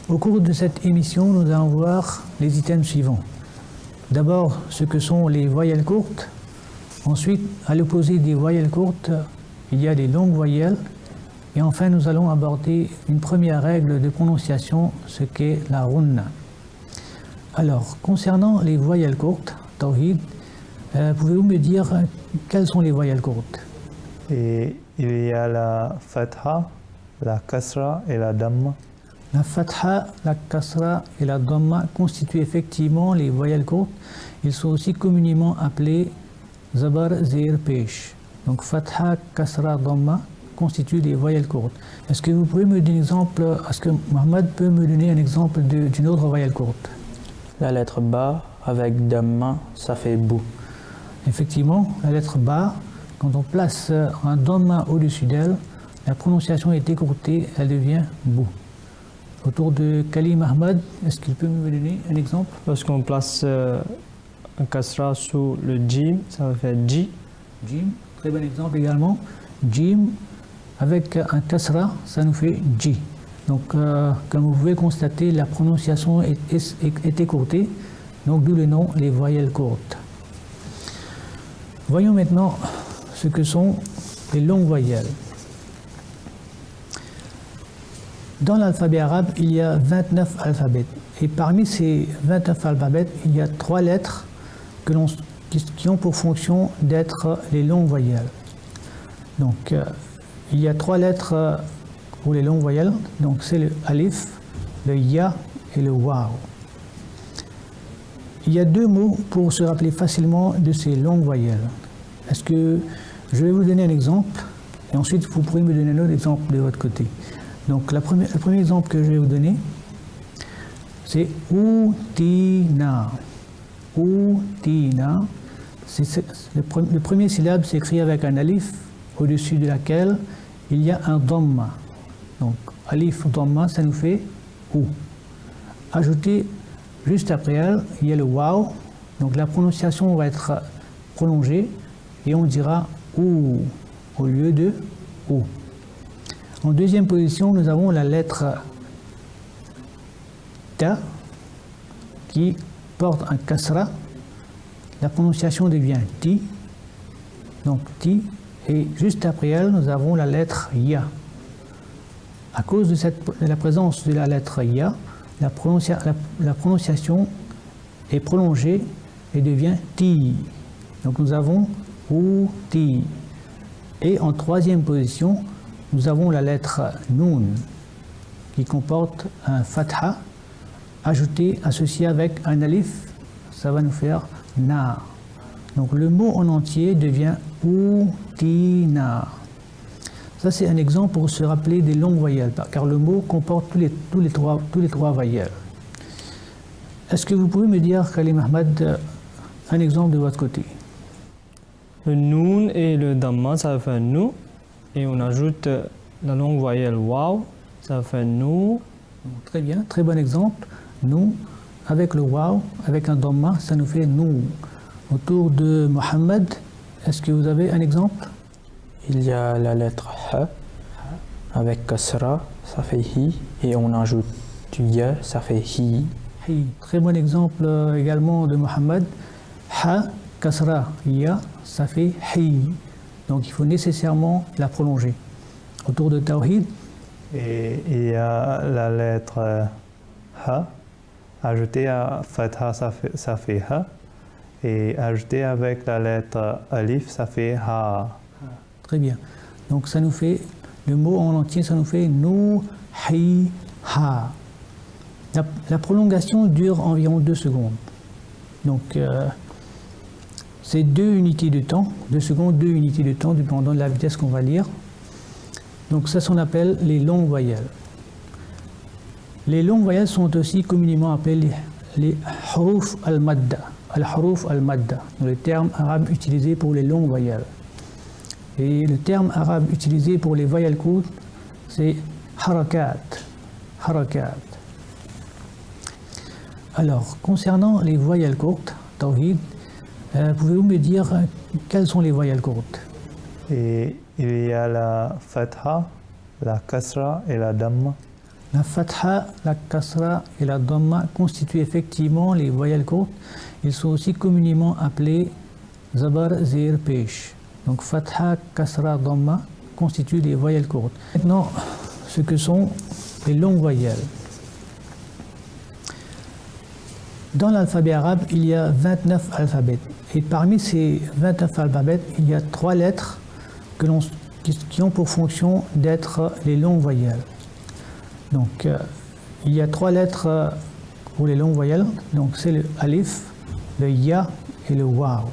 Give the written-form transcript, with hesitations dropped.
Au cours de cette émission, nous allons voir les items suivants. D'abord, ce que sont les voyelles courtes. Ensuite, à l'opposé des voyelles courtes, il y a les longues voyelles. Et enfin, nous allons aborder une première règle de prononciation, ce qu'est la runna. Alors, concernant les voyelles courtes, Tawhid, pouvez-vous me dire quelles sont les voyelles courtes? Et il y a la fatha, la kasra et la damma. La fatha, la kasra et la damma constituent effectivement les voyelles courtes. Ils sont aussi communément appelés zabar, zir, pesh. Donc fatha, kasra, damma constituent les voyelles courtes. Est-ce que vous pouvez me donner un exemple? Est-ce que Mohamed peut me donner un exemple d'une autre voyelle courte? La lettre ba avec damma, ça fait bou. Effectivement, la lettre ba, quand on place un damma au-dessus d'elle, la prononciation est écourtée, elle devient bou. Autour de Kalim Ahmad, est-ce qu'il peut me donner un exemple? Lorsqu'on place un kasra sous le jim, ça va faire ji. Jim, très bon exemple également. Jim, avec un kasra, ça nous fait ji. Donc, comme vous pouvez constater, la prononciation est écourtée, donc d'où le nom les voyelles courtes. Voyons maintenant ce que sont les longues voyelles. Dans l'alphabet arabe, il y a 29 alphabets. Et parmi ces 29 alphabets, il y a 3 lettres qui ont pour fonction d'être les longues voyelles. Donc, il y a 3 lettres pour les longues voyelles. Donc, c'est le alif, le ya et le waw. Il y a 2 mots pour se rappeler facilement de ces longues voyelles. Est-ce que je vais vous donner un exemple et ensuite vous pourrez me donner un autre exemple de votre côté. Donc le premier exemple que je vais vous donner, c'est outina. Outina. Le premier syllabe s'écrit avec un alif au-dessus de laquelle il y a un dhamma. Donc alif dhamma, ça nous fait ou. Ajouté juste après elle, il y a le waw. Donc la prononciation va être prolongée et on dira ou au lieu de ou. En deuxième position, nous avons la lettre ta qui porte un kasra. La prononciation devient ti. Donc ti. Et juste après elle, nous avons la lettre ya. À cause de la présence de la lettre ya, la prononciation est prolongée et devient ti. Donc nous avons ou ti. Et en troisième position, nous avons la lettre nun qui comporte un fatha ajouté, associé avec un alif, ça va nous faire na. Donc le mot en entier devient outina. Ça c'est un exemple pour se rappeler des longues voyelles, car le mot comporte tous les trois voyelles. Est-ce que vous pouvez me dire, Kalim Ahmad, un exemple de votre côté? Le noun et le damma, ça fait nou. Et on ajoute la longue voyelle waw, ça fait nou. Très bien, très bon exemple. Nou, avec le waw, avec un damma, ça nous fait nou. Autour de Mohamed, est-ce que vous avez un exemple? Il y a la lettre ha avec kasra, ça fait hi. Et on ajoute du ya, ça fait hi. Hi. Très bon exemple également de Mohamed. Ha, kasra, ya, ça fait hi. Donc il faut nécessairement la prolonger. Autour de Tawhid. Et il y a la lettre ha, ajoutée à fatha, ça fait ha. Et ajouté avec la lettre alif, ça fait ha. Très bien. Donc ça nous fait, le mot en entier, ça nous fait nou, hi, ha. La prolongation dure environ 2 secondes. Donc c'est 2 unités de temps, 2 secondes, 2 unités de temps, dépendant de la vitesse qu'on va lire. Donc ça, on appelle les longues voyelles. Les longues voyelles sont aussi communément appelées les huruf al-madda. Al-huruf al-madda, le terme arabe utilisé pour les longues voyelles. Et le terme arabe utilisé pour les voyelles courtes, c'est harakat. Harakat. Alors, concernant les voyelles courtes, Tawhid, pouvez-vous me dire quelles sont les voyelles courtes? Et il y a la fatha, la kasra et la damma. La fatha, la kasra et la dhamma constituent effectivement les voyelles courtes. Ils sont aussi communément appelés zabar, zir, pesh. Donc fatha, kasra, dhamma constituent les voyelles courtes. Maintenant, ce que sont les longues voyelles. Dans l'alphabet arabe, il y a 29 alphabets. Et parmi ces 29 alphabets, il y a 3 lettres qui ont pour fonction d'être les longues voyelles. Donc, il y a 3 lettres pour les longues voyelles. Donc, c'est le alif, le ya et le waw.